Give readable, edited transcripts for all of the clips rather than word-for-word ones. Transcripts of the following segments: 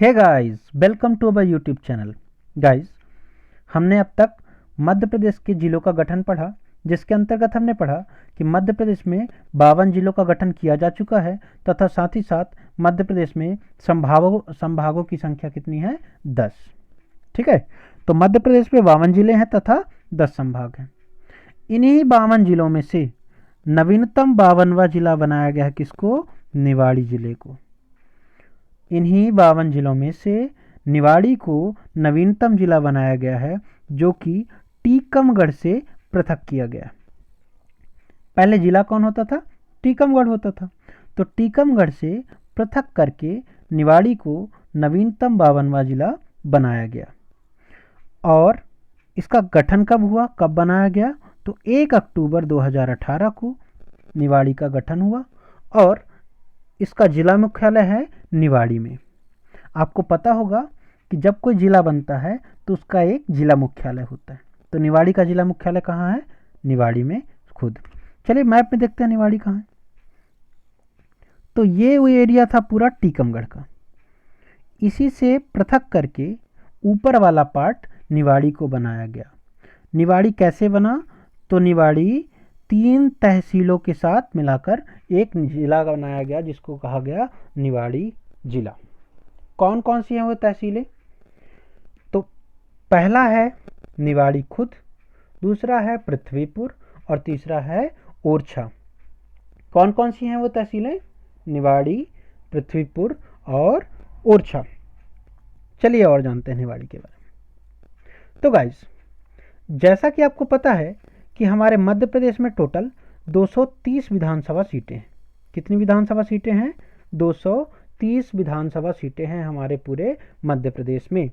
Hey guys, welcome to our YouTube channel. Guys, हमने अब तक मध्य प्रदेश के जिलों का गठन पढ़ा, जिसके अंतर्गत हमने पढ़ा कि मध्य प्रदेश में 52 जिलों का गठन किया जा चुका है तथा साथ ही साथ मध्य प्रदेश में संभागों की संख्या कितनी है? 10। ठीक है, तो मध्य प्रदेश में 52 जिले हैं तथा 10 संभाग हैं। इन्हीं 52 जिलों में से नवीनतम 52वां जिला बनाया गया है किसको? निवाड़ी जिले को। इन्हीं 52 जिलों में से निवाड़ी को नवीनतम जिला बनाया गया है, जो कि टीकमगढ़ से पृथक किया गया। पहले जिला कौन होता था? टीकमगढ़ होता था। तो टीकमगढ़ से पृथक करके निवाड़ी को नवीनतम 52वां जिला बनाया गया। और इसका गठन कब हुआ, कब बनाया गया? तो 1 अक्टूबर 2018 को निवाड़ी का गठन हुआ और इसका जिला मुख्यालय है निवाड़ी में। आपको पता होगा कि जब कोई जिला बनता है तो उसका एक जिला मुख्यालय होता है। तो निवाड़ी का जिला मुख्यालय कहाँ है? निवाड़ी में खुद। चलिए मैप में देखते हैं निवाड़ी कहाँ है। तो ये वो एरिया था पूरा टीकमगढ़ का। इसी से पृथक करके ऊपर वाला पार्ट निवाड़ी को बनाया गया। निवाड़ी कैसे बना? तो निवाड़ी 3 तहसीलों के साथ मिलाकर एक जिला बनाया गया, जिसको कहा गया निवाड़ी जिला। कौन कौन सी हैं वो तहसीलें? तो पहला है निवाड़ी खुद, दूसरा है पृथ्वीपुर और तीसरा है ओरछा। कौन कौन सी हैं वो तहसीलें? निवाड़ी, पृथ्वीपुर और ओरछा। चलिए और जानते हैं निवाड़ी के बारे में। तो गाइस, जैसा कि आपको पता है कि हमारे मध्य प्रदेश में टोटल 230 विधानसभा सीटें हैं। कितनी विधानसभा सीटें हैं? 230 विधानसभा सीटें हैं हमारे पूरे मध्य प्रदेश में।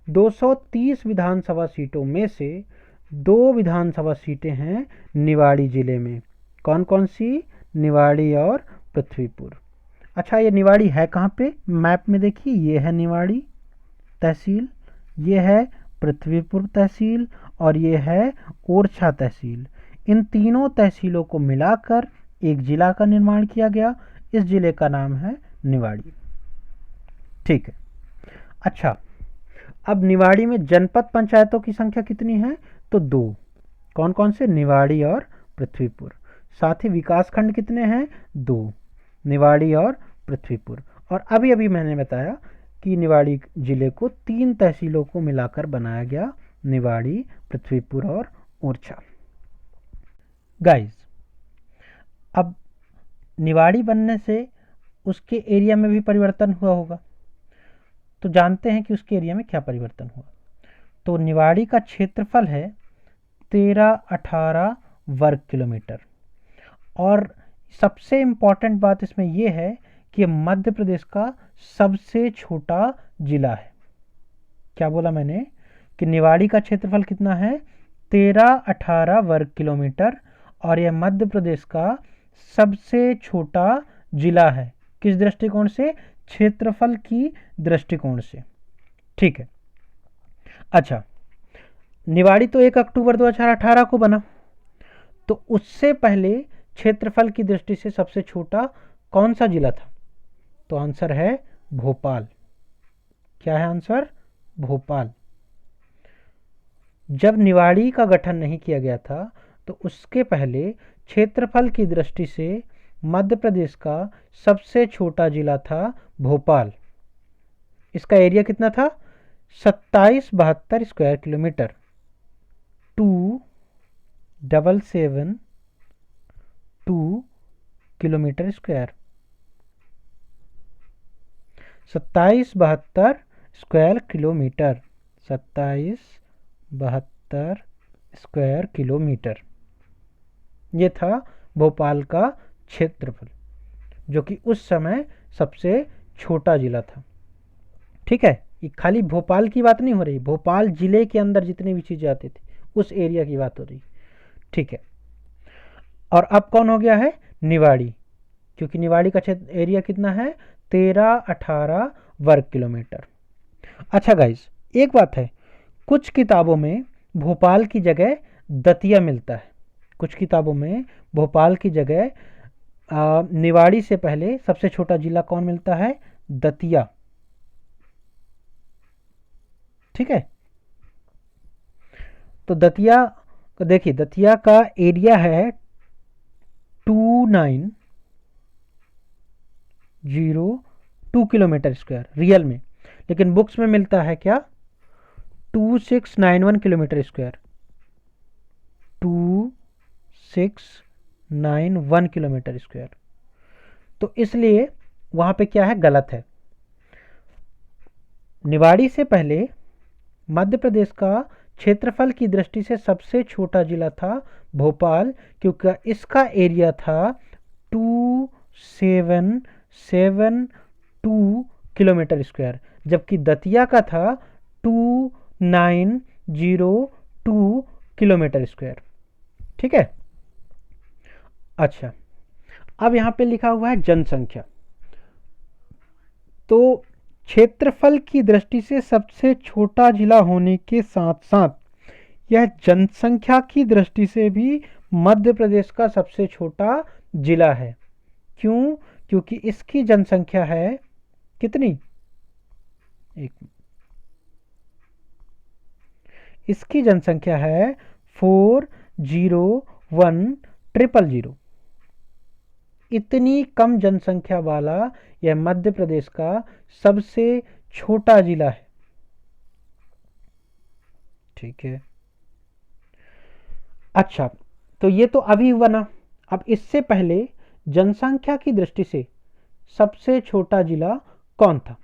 230 विधानसभा सीटों में से 2 विधानसभा सीटें हैं निवाड़ी जिले में। कौन कौन सी? निवाड़ी और पृथ्वीपुर। अच्छा, ये निवाड़ी है कहाँ पे? मैप में देखिए, ये है निवाड़ी तहसील, ये है पृथ्वीपुर तहसील और ये है ओरछा तहसील। इन तीनों तहसीलों को मिलाकर एक जिला का निर्माण किया गया। इस जिले का नाम है निवाड़ी। ठीक है। अच्छा, अब निवाड़ी में जनपद पंचायतों की संख्या कितनी है? तो 2। कौन कौन से? निवाड़ी और पृथ्वीपुर। साथ ही विकासखंड कितने हैं? 2, निवाड़ी और पृथ्वीपुर। और अभी अभी मैंने बताया कि निवाड़ी जिले को 3 तहसीलों को मिलाकर बनाया गया, निवाड़ी, पृथ्वीपुर और ओरछा। गाइस, अब निवाड़ी बनने से उसके एरिया में भी परिवर्तन हुआ होगा, तो जानते हैं कि उसके एरिया में क्या परिवर्तन हुआ। तो निवाड़ी का क्षेत्रफल है 13-18 वर्ग किलोमीटर। और सबसे इम्पॉर्टेंट बात इसमें यह है कि मध्य प्रदेश का सबसे छोटा जिला है। क्या बोला मैंने? कि निवाड़ी का क्षेत्रफल कितना है? 13-18 वर्ग किलोमीटर और यह मध्य प्रदेश का सबसे छोटा जिला है। किस दृष्टिकोण से? क्षेत्रफल की दृष्टिकोण से। ठीक है। अच्छा, निवाड़ी तो 1 अक्टूबर 2018 को बना, तो उससे पहले क्षेत्रफल की दृष्टि से सबसे छोटा कौन सा जिला था? तो आंसर है भोपाल। क्या है आंसर? भोपाल। जब निवाड़ी का गठन नहीं किया गया था तो उसके पहले क्षेत्रफल की दृष्टि से मध्य प्रदेश का सबसे छोटा जिला था भोपाल। इसका एरिया कितना था? 2772 square kilometre. 2772 kilometre square. 2772 square kilometre. 2772 square kilometre. ये था भोपाल का क्षेत्रफल, जो कि उस समय सबसे छोटा जिला था। ठीक है, ये खाली भोपाल की बात नहीं हो रही, भोपाल जिले के अंदर जितनी भी चीजें आती थी उस एरिया की बात हो रही। ठीक है। और अब कौन हो गया है? निवाड़ी, क्योंकि निवाड़ी का क्षेत्र एरिया कितना है? 13-18 वर्ग किलोमीटर। अच्छा गाइस, एक बात है, कुछ किताबों में भोपाल की जगह दतिया मिलता है। कुछ किताबों में भोपाल की जगह निवाड़ी से पहले सबसे छोटा जिला कौन मिलता है? दतिया। ठीक है। तो दतिया देखिए, दतिया का एरिया है 2902 किलोमीटर स्क्वायर रियल में, लेकिन बुक्स में मिलता है क्या 2691 किलोमीटर स्क्वायर, 2691 किलोमीटर स्क्वायर। तो इसलिए वहां पे क्या है, गलत है। निवाड़ी से पहले मध्य प्रदेश का क्षेत्रफल की दृष्टि से सबसे छोटा जिला था भोपाल, क्योंकि इसका एरिया था 2772 किलोमीटर स्क्वायर, जबकि दतिया का था 2902 किलोमीटर स्क्वायर। ठीक है। अच्छा, अब यहां पे लिखा हुआ है जनसंख्या। तो क्षेत्रफल की दृष्टि से सबसे छोटा जिला होने के साथ साथ यह जनसंख्या की दृष्टि से भी मध्य प्रदेश का सबसे छोटा जिला है। क्यों? क्योंकि इसकी जनसंख्या है कितनी, इसकी जनसंख्या है 401,000। इतनी कम जनसंख्या वाला यह मध्य प्रदेश का सबसे छोटा जिला है। ठीक है। अच्छा, तो ये तो अभी बना। अब इससे पहले जनसंख्या की दृष्टि से सबसे छोटा जिला कौन था?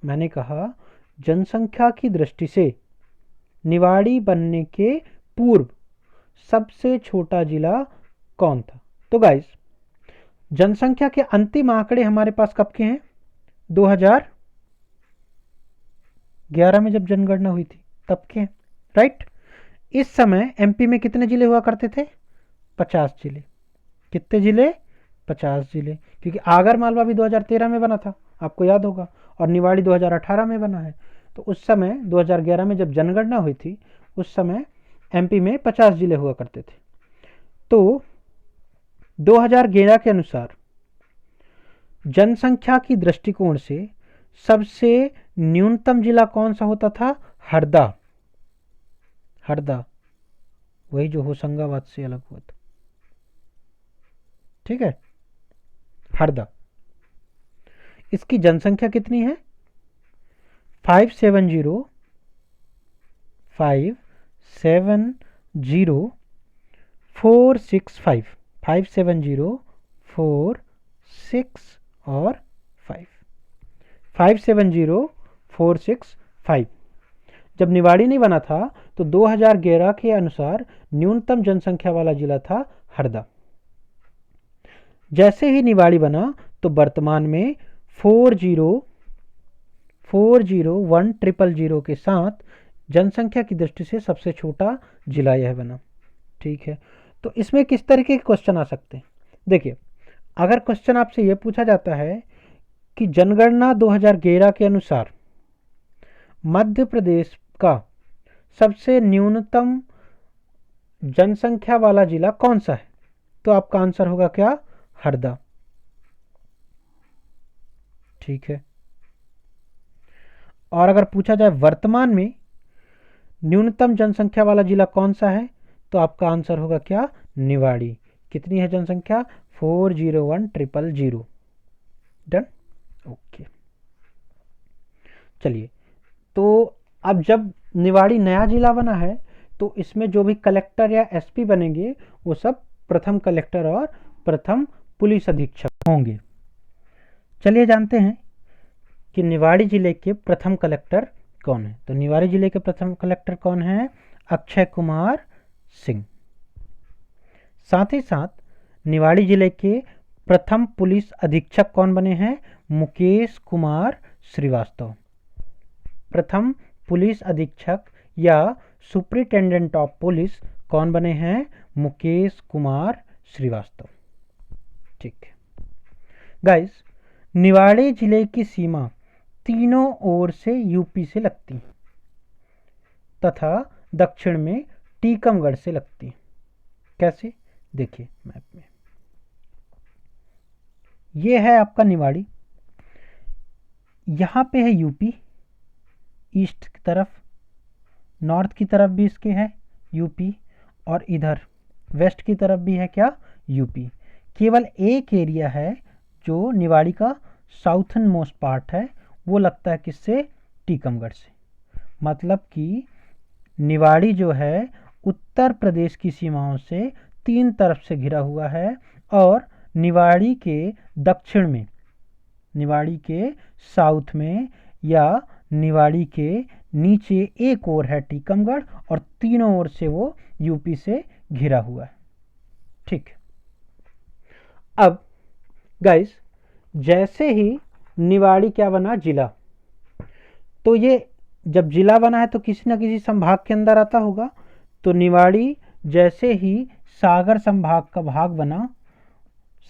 मैंने कहा जनसंख्या की दृष्टि से निवाड़ी बनने के पूर्व सबसे छोटा जिला कौन था? तो गाइस, जनसंख्या के अंतिम आंकड़े हमारे पास कब के हैं? 2011 में जब जनगणना हुई थी तब के हैं, राइट। इस समय एमपी में कितने जिले हुआ करते थे? 50 जिले। कितने जिले? 50 जिले, क्योंकि आगर मालवा भी 2013 में बना था, आपको याद होगा, और निवाड़ी 2018 में बना है। तो उस समय 2011 में जब जनगणना हुई थी, उस समय एमपी में 50 जिले हुआ करते थे। तो 2011 के अनुसार जनसंख्या की दृष्टिकोण से सबसे न्यूनतम जिला कौन सा होता था? हरदा। हरदा, वही जो होशंगाबाद से अलग हुआ था। ठीक है, हरदा। इसकी जनसंख्या कितनी है? 570,465 570,465 और 5 570,465। जब निवाड़ी नहीं बना था तो 2011 के अनुसार न्यूनतम जनसंख्या वाला जिला था हरदा। जैसे ही निवाड़ी बना तो वर्तमान में 401,000 के साथ जनसंख्या की दृष्टि से सबसे छोटा जिला यह बना। ठीक है। तो इसमें किस तरीके के क्वेश्चन आ सकते हैं? देखिए, अगर क्वेश्चन आपसे यह पूछा जाता है कि जनगणना 2011 के अनुसार मध्य प्रदेश का सबसे न्यूनतम जनसंख्या वाला जिला कौन सा है, तो आपका आंसर होगा क्या? हरदा। ठीक है। और अगर पूछा जाए वर्तमान में न्यूनतम जनसंख्या वाला जिला कौन सा है, तो आपका आंसर होगा क्या? निवाड़ी। कितनी है जनसंख्या? 401,000। डन। ओके, चलिए। तो अब जब निवाड़ी नया जिला बना है तो इसमें जो भी कलेक्टर या एसपी बनेंगे वो सब प्रथम कलेक्टर और प्रथम पुलिस अधीक्षक होंगे। चलिए जानते हैं कि निवाड़ी जिले के प्रथम कलेक्टर कौन है। तो निवाड़ी जिले के प्रथम कलेक्टर कौन है? अक्षय कुमार सिंह। साथ ही साथ निवाड़ी जिले के प्रथम पुलिस अधीक्षक कौन बने हैं? मुकेश कुमार श्रीवास्तव। प्रथम पुलिस अधीक्षक या सुप्रिंटेंडेंट ऑफ पुलिस कौन बने हैं? मुकेश कुमार श्रीवास्तव। ठीक है गाइस, निवाड़ी जिले की सीमा तीनों ओर से यूपी से लगती है तथा दक्षिण में टीकमगढ़ से लगती है। कैसे? देखिए मैप में, ये है आपका निवाड़ी, यहां पे है यूपी ईस्ट की तरफ, नॉर्थ की तरफ भी इसके है यूपी, और इधर वेस्ट की तरफ भी है क्या, यूपी। केवल एक एरिया है जो निवाड़ी का साउथर्न मोस्ट पार्ट है, वो लगता है किससे, टीकमगढ़ से। मतलब कि निवाड़ी जो है उत्तर प्रदेश की सीमाओं से 3 तरफ से घिरा हुआ है, और निवाड़ी के दक्षिण में, निवाड़ी के साउथ में या निवाड़ी के नीचे एक ओर है टीकमगढ़, और तीनों ओर से वो यूपी से घिरा हुआ है। ठीक। अब गाइस, जैसे ही निवाड़ी क्या बना, जिला, तो ये जब जिला बना है तो किसी न किसी संभाग के अंदर आता होगा। तो निवाड़ी जैसे ही सागर संभाग का भाग बना,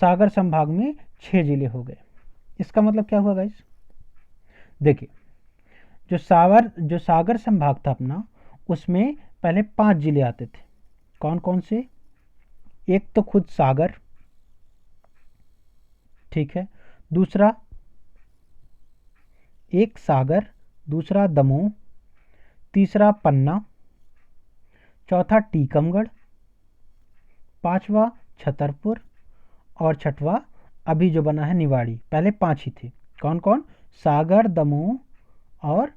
सागर संभाग में 6 जिले हो गए। इसका मतलब क्या हुआ गाइस, देखिए, जो सागर संभाग था अपना, उसमें पहले 5 जिले आते थे। कौन कौन से, एक तो खुद सागर, ठीक है, दूसरा एक सागर, दूसरा दमोह, तीसरा पन्ना, चौथा टीकमगढ़, पांचवा छतरपुर, और छठवा अभी जो बना है निवाड़ी। पहले 5 ही थे। कौन कौन, सागर, दमोह और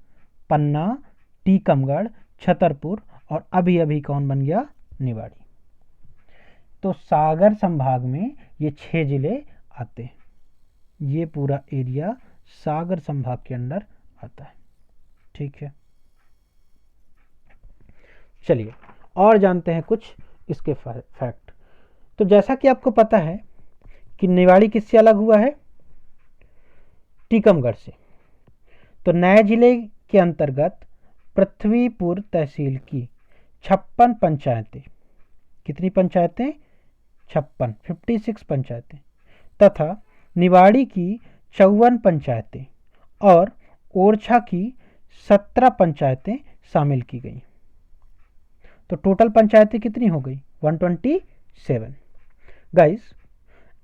पन्ना, टीकमगढ़, छतरपुर, और अभी अभी कौन बन गया, निवाड़ी। तो सागर संभाग में ये 6 जिले आते हैं। ये पूरा एरिया सागर संभाग के अंदर आता है। ठीक है, चलिए और जानते हैं कुछ इसके फैक्ट। तो जैसा कि आपको पता है कि निवाड़ी किससे अलग हुआ है, टीकमगढ़ से। तो नए जिले के अंतर्गत पृथ्वीपुर तहसील की 56 पंचायतें, कितनी पंचायतें, 56 पंचायतें, तथा निवाड़ी की 54 पंचायतें और ओरछा की 17 पंचायतें शामिल की गई। तो टोटल पंचायतें कितनी हो गई, 127। गाइस,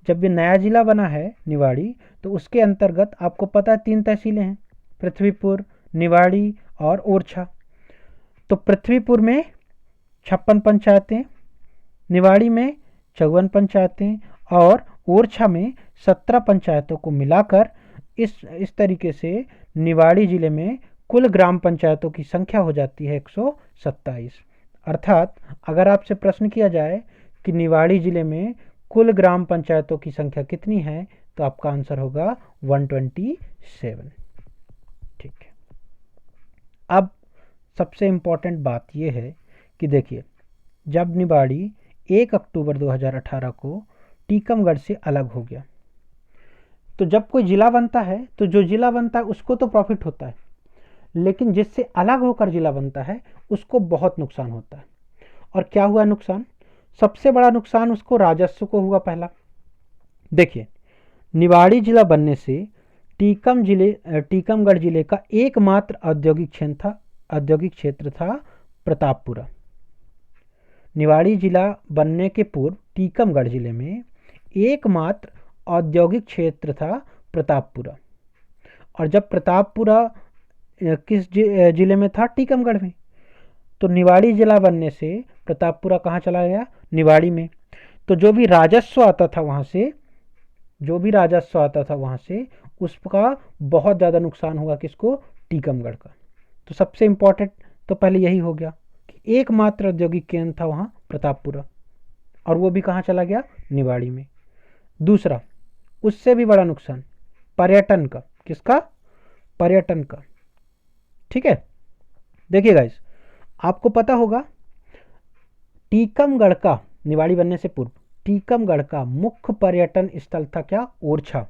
जब ये नया जिला बना है निवाड़ी, तो उसके अंतर्गत आपको पता है 3 तहसीलें हैं, पृथ्वीपुर, निवाड़ी और ओरछा। तो पृथ्वीपुर में 56 पंचायतें, निवाड़ी में 54 पंचायतें और ओरछा में 17 पंचायतों को मिलाकर इस तरीके से निवाड़ी जिले में कुल ग्राम पंचायतों की संख्या हो जाती है 127। अर्थात अगर आपसे प्रश्न किया जाए कि निवाड़ी जिले में कुल ग्राम पंचायतों की संख्या कितनी है, तो आपका आंसर होगा 127। ठीक है। अब सबसे इम्पॉर्टेंट बात यह है कि देखिए, जब निवाड़ी 1 अक्टूबर 2018 को टीकमगढ़ से अलग हो गया, तो जब कोई जिला बनता है तो जो जिला बनता है उसको तो प्रॉफिट होता है, लेकिन जिससे अलग होकर जिला बनता है उसको बहुत नुकसान होता है। और क्या हुआ नुकसान, सबसे बड़ा नुकसान उसको राजस्व को हुआ। पहला देखिए, निवाड़ी जिला बनने से टीकमगढ़ जिले का एकमात्र औद्योगिक क्षेत्र था प्रतापपुरा। निवाड़ी जिला बनने के पूर्व टीकमगढ़ जिले में एकमात्र औद्योगिक क्षेत्र था प्रतापपुरा। और जब प्रतापपुरा किस जिले में था, टीकमगढ़ में, तो निवाड़ी जिला बनने से प्रतापपुरा कहाँ चला गया, निवाड़ी में। तो जो भी राजस्व आता था वहाँ से उसका बहुत ज़्यादा नुकसान हुआ, किसको, टीकमगढ़ का। तो सबसे इम्पोर्टेंट तो पहले यही हो गया कि एकमात्र औद्योगिक केंद्र था वहाँ प्रतापपुरा, और वो भी कहाँ चला गया, निवाड़ी में। दूसरा, उससे भी बड़ा नुकसान पर्यटन का, किसका, पर्यटन का। ठीक है, देखिए गाइस, आपको पता होगा टीकमगढ़ का, निवाड़ी बनने से पूर्व टीकमगढ़ का मुख्य पर्यटन स्थल था क्या, ओरछा।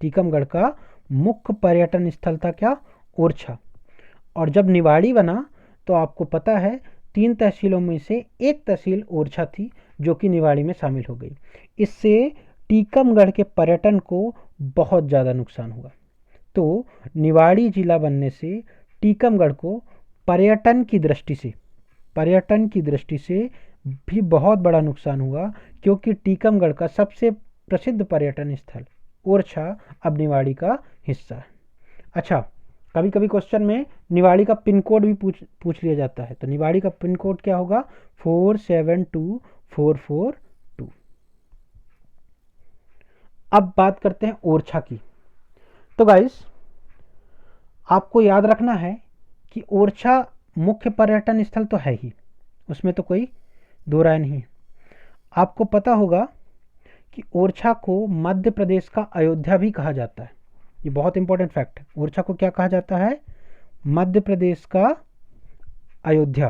टीकमगढ़ का मुख्य पर्यटन स्थल था क्या, ओरछा। और जब निवाड़ी बना तो आपको पता है 3 तहसीलों में से एक तहसील ओरछा थी, जो कि निवाड़ी में शामिल हो गई। इससे टीकमगढ़ के पर्यटन को बहुत ज़्यादा नुकसान हुआ। तो निवाड़ी जिला बनने से टीकमगढ़ को पर्यटन की दृष्टि से भी बहुत बड़ा नुकसान हुआ, क्योंकि टीकमगढ़ का सबसे प्रसिद्ध पर्यटन स्थल ओरछा अब निवाड़ी का हिस्सा है। अच्छा, कभी कभी क्वेश्चन में निवाड़ी का पिन कोड भी पूछ लिया जाता है। तो निवाड़ी का पिन कोड क्या होगा? 472442। अब बात करते हैं ओरछा की। तो गाइस आपको याद रखना है कि ओरछा मुख्य पर्यटन स्थल तो है ही, उसमें तो कोई दो राय नहीं है। आपको पता होगा कि ओरछा को मध्य प्रदेश का अयोध्या भी कहा जाता है। ये बहुत इंपॉर्टेंट फैक्ट है। ओरछा को क्या कहा जाता है? मध्य प्रदेश का अयोध्या।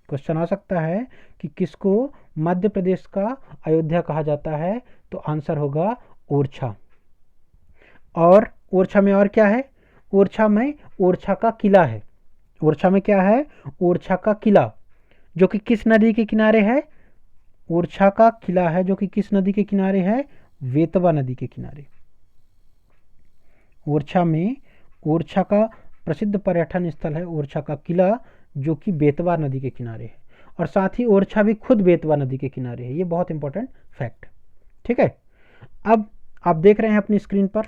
क्वेश्चन आ सकता है कि किसको मध्य प्रदेश का अयोध्या कहा जाता है? तो आंसर होगा ओरछा। और ओरछा में और क्या है? ओरछा में ओरछा का किला है। ओरछा में क्या है? ओरछा का किला, जो कि किस नदी के किनारे है? ओरछा का किला है जो कि किस नदी के किनारे है? वेतवा नदी के किनारे। ओरछा में ओरछा का प्रसिद्ध पर्यटन स्थल है ओरछा का किला, जो कि बेतवा नदी के किनारे है। और साथ ही ओरछा भी खुद बेतवा नदी के किनारे है। ये बहुत इंपॉर्टेंट फैक्ट, ठीक है। अब आप देख रहे हैं अपनी स्क्रीन पर,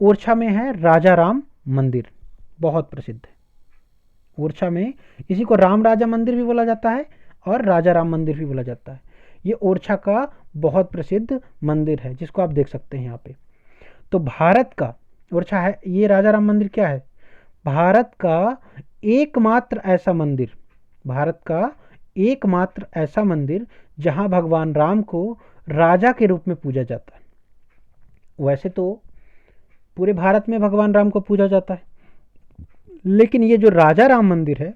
ओरछा में है राजा राम मंदिर, बहुत प्रसिद्ध है। ओरछा में इसी को राम राजा मंदिर भी बोला जाता है और राजा राम मंदिर भी बोला जाता है। ये ओरछा का बहुत प्रसिद्ध मंदिर है, जिसको आप देख सकते हैं यहाँ पे। तो भारत का ओरछा है, ये राजा राम मंदिर क्या है? भारत का एकमात्र ऐसा मंदिर, भारत का एकमात्र ऐसा मंदिर जहां भगवान राम को राजा के रूप में पूजा जाता है। वैसे तो पूरे भारत में भगवान राम को पूजा जाता है, लेकिन ये जो राजा राम मंदिर है,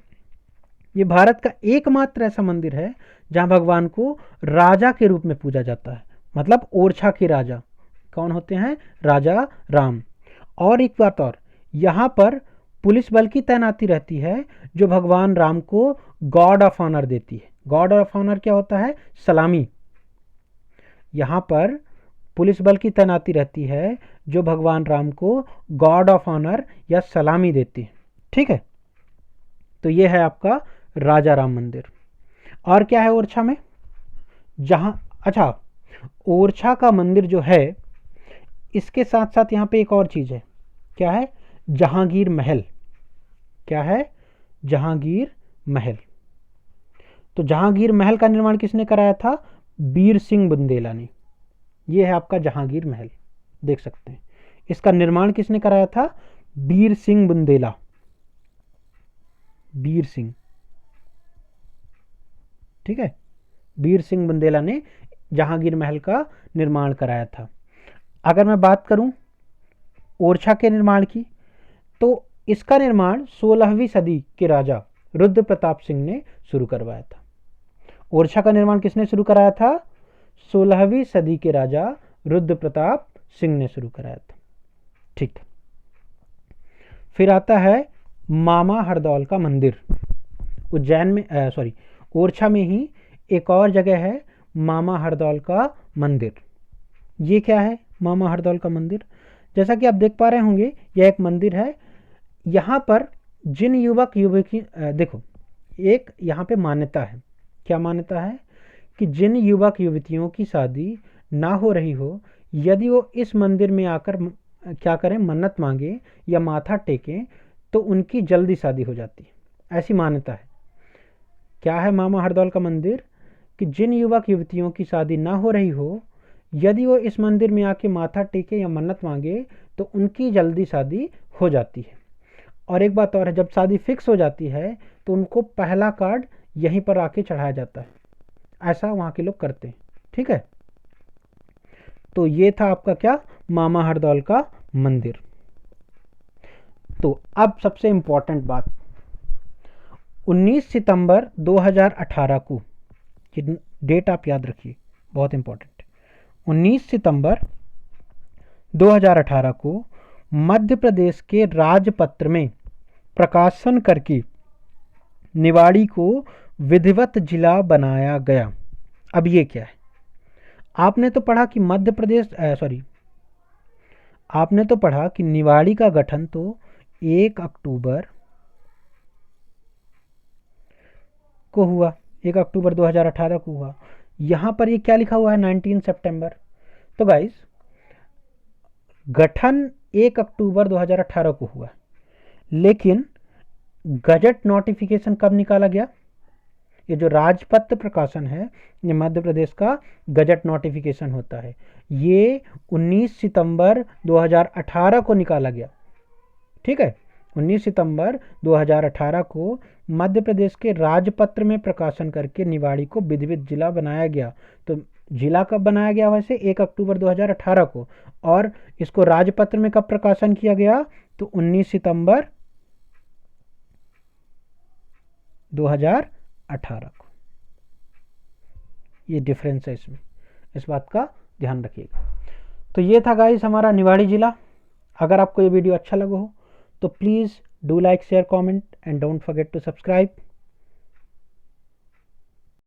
ये भारत का एकमात्र ऐसा मंदिर है जहां भगवान को राजा के रूप में पूजा जाता है। मतलब ओरछा के राजा कौन होते हैं? राजा राम। और एक बात और, यहाँ पर पुलिस बल की तैनाती रहती है, जो भगवान राम को गॉड ऑफ ऑनर देती है। गॉड ऑफ ऑनर क्या होता है? सलामी। यहाँ पर पुलिस बल की तैनाती रहती है, जो भगवान राम को गॉड ऑफ ऑनर या सलामी देती है, ठीक है। तो ये है आपका राजा राम मंदिर। और क्या है ओरछा में? अच्छा, ओरछा का मंदिर जो है, इसके साथ साथ यहाँ पे एक और चीज है। क्या है? जहांगीर महल। क्या है? जहांगीर महल। तो जहांगीर महल का निर्माण किसने कराया था? बीर सिंह बुंदेला ने। यह है आपका जहांगीर महल, देख सकते हैं। इसका निर्माण किसने कराया था? बीर सिंह बुंदेला। बीर सिंह, ठीक है, बीर सिंह बुंदेला ने जहांगीर महल का निर्माण कराया था। अगर मैं बात करूं ओरछा के निर्माण की, तो इसका निर्माण 16वीं सदी के राजा रुद्र प्रताप सिंह ने शुरू करवाया था। ओरछा का निर्माण किसने शुरू कराया था? 16वीं सदी के राजा रुद्र प्रताप सिंह ने शुरू कराया था, ठीक। फिर आता है मामा हरदौल का मंदिर। उज्जैन में ओरछा में ही एक और जगह है मामा हरदौल का मंदिर। ये क्या है मामा हरदौल का मंदिर? जैसा कि आप देख पा रहे होंगे, यह एक मंदिर है। यहाँ पर जिन युवक युवती, देखो एक यहाँ पे मान्यता है। क्या मान्यता है? कि जिन युवक युवतियों की शादी ना हो रही हो, यदि वो इस मंदिर में आकर क्या करें, मन्नत मांगे या माथा टेकें, तो उनकी जल्दी शादी हो जाती है। ऐसी मान्यता है। क्या है मामा हरदौल का मंदिर? कि जिन युवक युवतियों की शादी ना हो रही हो, यदि वो इस मंदिर में आके माथा टेके या मन्नत मांगे, तो उनकी जल्दी शादी हो जाती है। और एक बात और है, जब शादी फिक्स हो जाती है तो उनको पहला कार्ड यहीं पर आके चढ़ाया जाता है। ऐसा वहाँ के लोग करते हैं, ठीक है। तो ये था आपका क्या? मामा हरदौल का मंदिर। तो अब सबसे इंपॉर्टेंट बात, 19 सितंबर 2018 को, ये डेट आप याद रखिए, बहुत इंपॉर्टेंट है। 19 सितंबर 2018 को मध्य प्रदेश के राजपत्र में प्रकाशन करके निवाड़ी को विधिवत जिला बनाया गया। अब ये क्या है? आपने तो पढ़ा कि मध्य प्रदेश आपने तो पढ़ा कि निवाड़ी का गठन तो 1 अक्टूबर को हुआ, 1 अक्टूबर 2018 को हुआ। यहां पर ये क्या लिखा हुआ है? 19 सितंबर। तो गाइस, गठन 1 अक्टूबर 2018 को हुआ, लेकिन गजट नोटिफिकेशन कब निकाला गया? ये जो राजपत्र प्रकाशन है, ये मध्य प्रदेश का गजट नोटिफिकेशन होता है। ये 19 सितंबर 2018 को निकाला गया। ठीक है, 19 सितंबर 2018 को मध्य प्रदेश के राजपत्र में प्रकाशन करके निवाड़ी को विधिवत जिला बनाया गया। तो जिला कब बनाया गया? वैसे 1 अक्टूबर 2018 को। और इसको राजपत्र में कब प्रकाशन किया गया? तो 19 सितंबर 2018 को। ये डिफरेंस है इसमें, इस बात का ध्यान रखिएगा। तो ये था गाइस हमारा निवाड़ी जिला। अगर आपको ये वीडियो अच्छा लगा हो तो please do like, share, comment and don't forget to subscribe.